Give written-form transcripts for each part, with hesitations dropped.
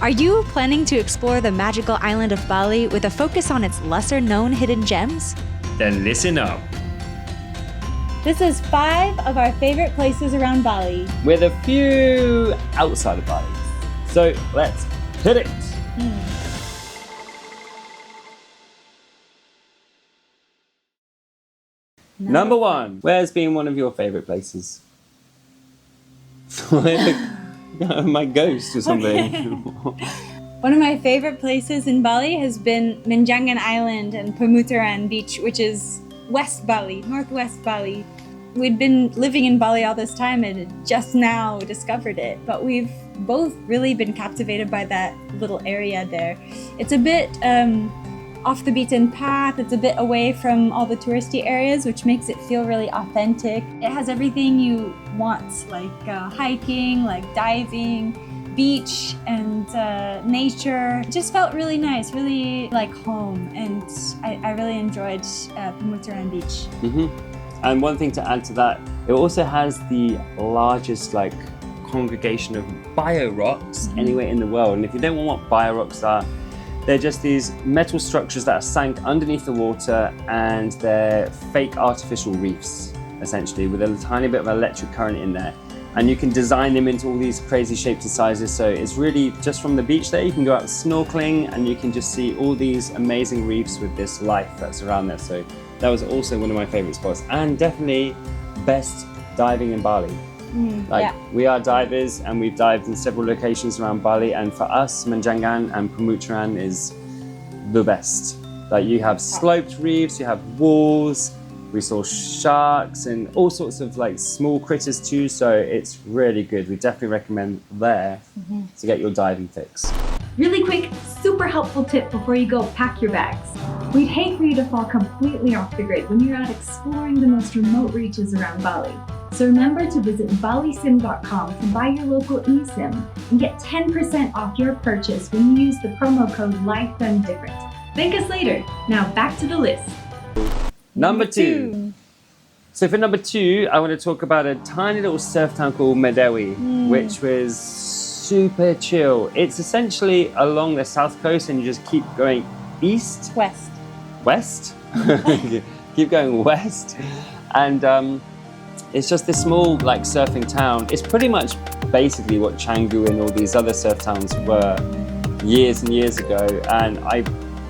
Are you planning to explore the magical island of Bali with a focus on its lesser-known hidden gems? Then listen up. This is 5 of our favorite places around Bali. With a few outside of Bali. So let's hit it. Number 1. Where's been one of your favorite places? My ghost or something. Okay. One of my favorite places in Bali has been Menjangan Island and Pemutaran Beach, which is West Bali, Northwest Bali. We'd been living in Bali all this time and just now discovered it, but we've both really been captivated by that little area there. It's a bit off the beaten path. It's a bit away from all the touristy areas, which makes it feel really authentic. It has everything you want, like hiking, like diving, beach, and nature. It just felt really nice, really like home, and I really enjoyed Pemutaran Beach. And one thing to add to that, it also has the largest congregation of bio-rocks anywhere in the world. And if you don't know what bio-rocks are, they're just these metal structures that are sank underneath the water, and they're fake artificial reefs, essentially, with a tiny bit of electric current in there. And you can design them into all these crazy shapes and sizes. So it's really just from the beach there, you can go out snorkeling and you can just see all these amazing reefs with this life that's around there. So that was also one of my favorite spots, and definitely best diving in Bali. We are divers and we've dived in several locations around Bali, and for us, Menjangan and Pemutaran is the best. Like, you have sloped reefs, you have walls, we saw sharks and all sorts of small critters too, so it's really good. We definitely recommend there to get your diving fix. Really quick, super helpful tip before you go pack your bags. We'd hate for you to fall completely off the grid when you're out exploring the most remote reaches around Bali. So remember to visit balisim.com to buy your local eSIM and get 10% off your purchase when you use the promo code LifeDoneDifferent. Thank us later. Now back to the list. Number 2. So for number 2, I want to talk about a tiny little surf town called Medewi, which was super chill. It's essentially along the south coast, and you just keep going east. West? Keep going west. And it's just this small surfing town. It's pretty much basically what Canggu and all these other surf towns were years and years ago. And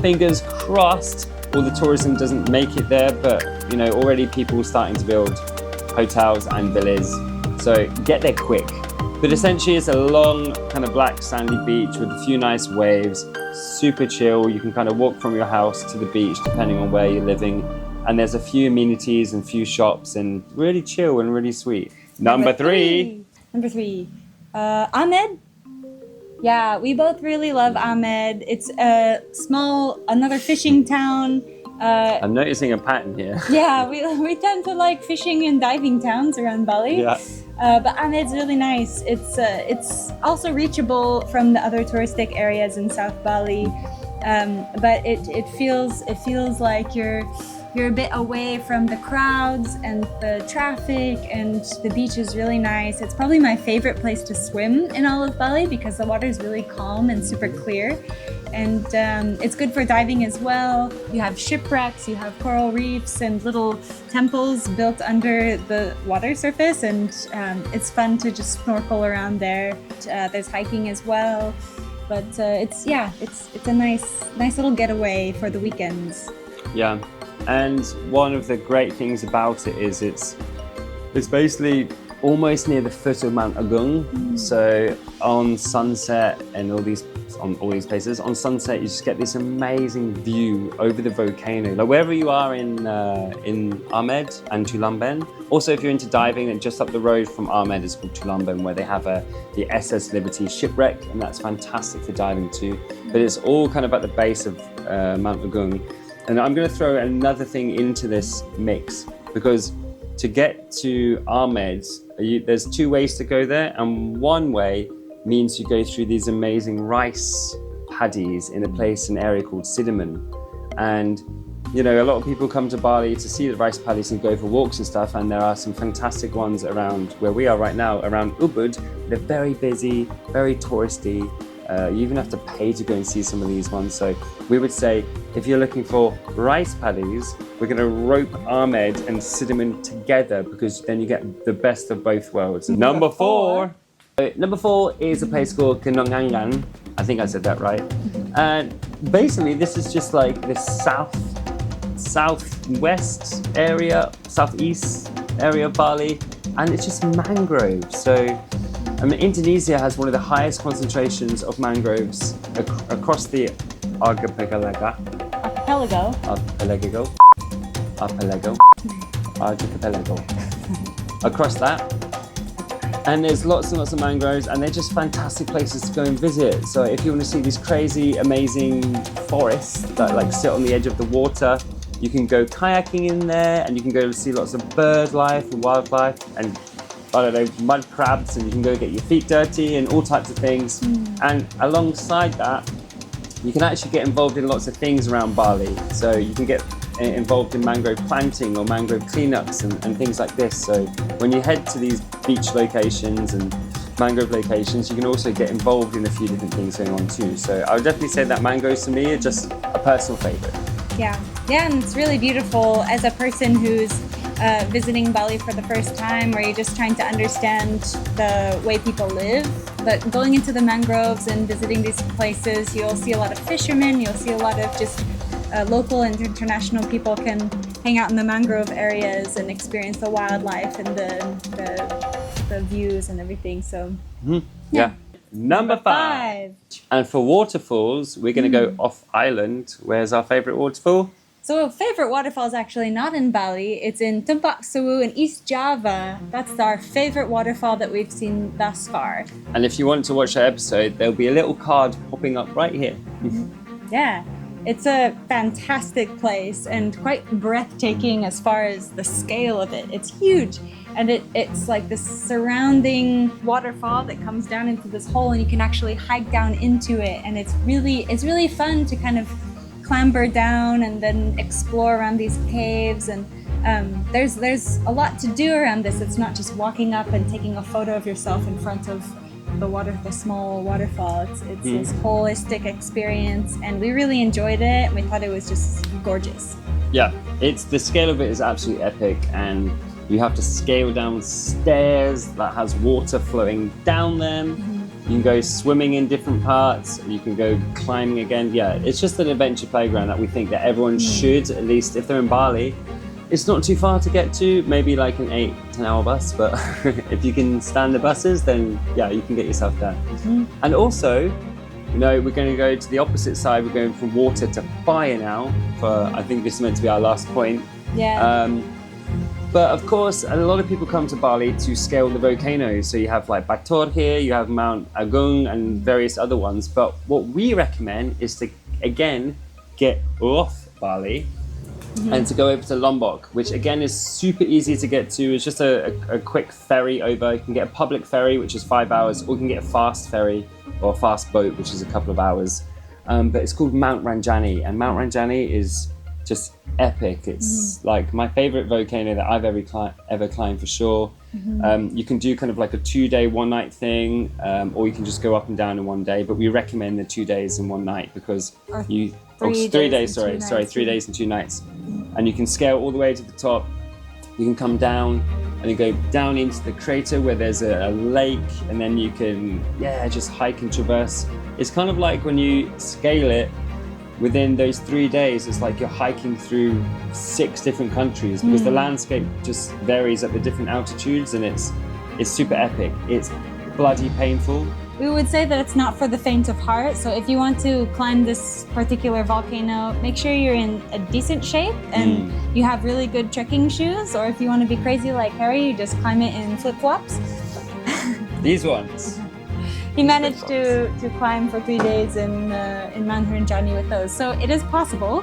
fingers crossed all the tourism doesn't make it there, but already people are starting to build hotels and villas. So get there quick. But essentially it's a long kind of black sandy beach with a few nice waves, super chill. You can kind of walk from your house to the beach depending on where you're living. And there's a few amenities and few shops, and really chill and really sweet. Number 3. Number 3. Amed. Yeah, we both really love Amed. It's another fishing town. I'm noticing a pattern here. Yeah, we tend to like fishing and diving towns around Bali. Yeah. But Amed's really nice. It's also reachable from the other touristic areas in South Bali. But it feels like you're a bit away from the crowds and the traffic, and the beach is really nice. It's probably my favorite place to swim in all of Bali because the water is really calm and super clear. And it's good for diving as well. You have shipwrecks, you have coral reefs and little temples built under the water surface, and it's fun to just snorkel around there. There's hiking as well, but it's a nice little getaway for the weekends. Yeah. And one of the great things about it is it's basically almost near the foot of Mount Agung. So on sunset and all these places, on sunset you just get this amazing view over the volcano. Like wherever you are in Amed and Tulamben. Also, if you're into diving, then just up the road from Amed is called Tulamben, where they have the SS Liberty shipwreck, and that's fantastic for diving too. But it's all kind of at the base of Mount Agung. And I'm going to throw another thing into this mix, because to get to Amed, there's 2 ways to go there, and one way means you go through these amazing rice paddies in an area called Sidaman. And a lot of people come to Bali to see the rice paddies and go for walks and stuff, and there are some fantastic ones around where we are right now, around Ubud. They're very busy, very touristy, You even have to pay to go and see some of these ones. So we would say, if you're looking for rice paddies, we're going to rope Amed and cinnamon together, because then you get the best of both worlds. Number four is a place called Menjangan. I think I said that right. And basically, this is just like the southwest area, southeast area of Bali, and it's just mangroves. So, I mean, Indonesia has one of the highest concentrations of mangroves across the archipelago. Across that. And there's lots and lots of mangroves, and they're just fantastic places to go and visit. So if you want to see these crazy, amazing forests that like sit on the edge of the water, you can go kayaking in there, and you can go see lots of bird life and wildlife, and I don't know, mud crabs, and you can go get your feet dirty and all types of things. And alongside that, you can actually get involved in lots of things around Bali. So you can get involved in mangrove planting or mangrove cleanups and things like this. So when you head to these beach locations and mangrove locations, you can also get involved in a few different things going on too. So I would definitely say that mangroves to me are just a personal favorite. Yeah, and it's really beautiful as a person who's visiting Bali for the first time, or you're just trying to understand the way people live. But going into the mangroves and visiting these places, you'll see a lot of fishermen, you'll see a lot of just local and international people can hang out in the mangrove areas and experience the wildlife and the views and everything. So, yeah. Number five. And for waterfalls, we're going to go off island. Where's our favorite waterfall? So favorite waterfall is actually not in Bali. It's in Tumpak Sewu in East Java. That's our favorite waterfall that we've seen thus far. And if you want to watch that episode, there'll be a little card popping up right here. Yeah, it's a fantastic place and quite breathtaking as far as the scale of it. It's huge. And it's like this surrounding waterfall that comes down into this hole, and you can actually hike down into it. And it's really fun to kind of clamber down and then explore around these caves. And there's a lot to do around this. It's not just walking up and taking a photo of yourself in front of the small waterfall. It's this holistic experience, and we really enjoyed it. We thought it was just gorgeous. Yeah, the scale of it is absolutely epic, and you have to scale down stairs that has water flowing down them. You can go swimming in different parts, and you can go climbing again. Yeah, it's just an adventure playground that we think that everyone should, at least if they're in Bali. It's not too far to get to, maybe like an 8-10 hour bus, but if you can stand the buses, then yeah, you can get yourself there. And also, you know, we're going to go to the opposite side. We're going from water to fire now. I think this is meant to be our last point. Yeah. But of course, a lot of people come to Bali to scale the volcanoes. So you have like Batur here, you have Mount Agung and various other ones. But what we recommend is to, again, get off Bali and to go over to Lombok, which again is super easy to get to. It's just a quick ferry over. You can get a public ferry, which is 5 hours, or you can get a fast ferry or a fast boat, which is a couple of hours. But it's called Mount Rinjani, and Mount Rinjani is just epic. It's like my favorite volcano that I've ever climbed for sure. You can do kind of like a 2-day, 1-night thing, or you can just go up and down in one day. But we recommend the 2 days and 1 night because 3 days and 2 nights. And you can scale all the way to the top. You can come down and then go down into the crater where there's a lake, and then you can just hike and traverse. It's kind of like when you scale it, within those 3 days, it's like you're hiking through 6 different countries because the landscape just varies at the different altitudes, and it's super epic. It's bloody painful. We would say that it's not for the faint of heart. So if you want to climb this particular volcano, make sure you're in a decent shape and you have really good trekking shoes. Or if you want to be crazy like Harry, you just climb it in flip-flops. These ones. He managed to climb for 3 days in Mount Rinjani with those, so it is possible.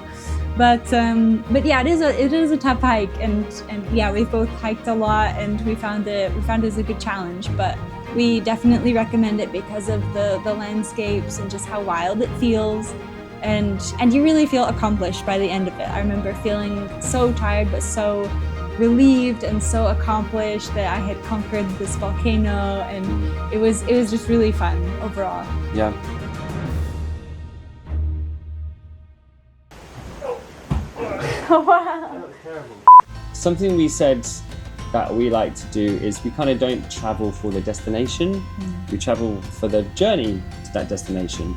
But yeah, it is a tough hike, and yeah, we've both hiked a lot, and we found it was a good challenge. But we definitely recommend it because of the landscapes and just how wild it feels, and you really feel accomplished by the end of it. I remember feeling so tired but so relieved and so accomplished that I had conquered this volcano, and it was just really fun overall. Yeah. Wow. Something we said that we like to do is we kind of don't travel for the destination, we travel for the journey to that destination.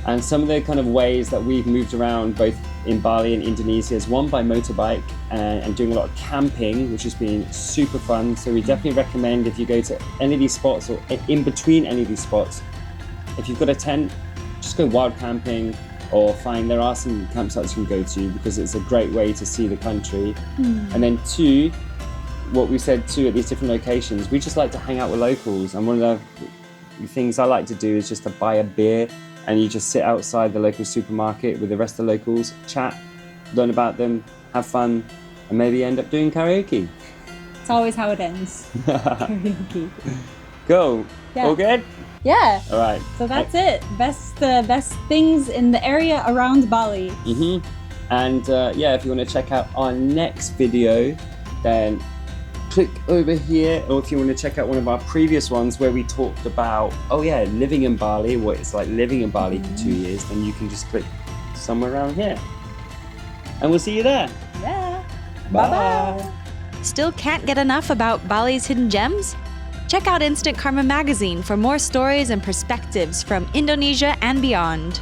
And some of the kind of ways that we've moved around both in Bali and Indonesia is one by motorbike and doing a lot of camping, which has been super fun. So we definitely recommend if you go to any of these spots or in between any of these spots, if you've got a tent, just go wild camping or there are some campsites you can go to because it's a great way to see the country. And then two, what we said too at these different locations, we just like to hang out with locals. And one of the things I like to do is just to buy a beer and you just sit outside the local supermarket with the rest of the locals, chat, learn about them, have fun, and maybe end up doing karaoke. It's always how it ends. Karaoke. Cool. Yeah. All good? Yeah. All right. So that's it. Best things in the area around Bali. And yeah, if you want to check out our next video, then click over here, or if you want to check out one of our previous ones where we talked about, living in Bali, what it's like living in Bali for 2 years, then you can just click somewhere around here. And we'll see you there. Yeah. Bye. Bye-bye. Still can't get enough about Bali's hidden gems? Check out Instant Karma magazine for more stories and perspectives from Indonesia and beyond.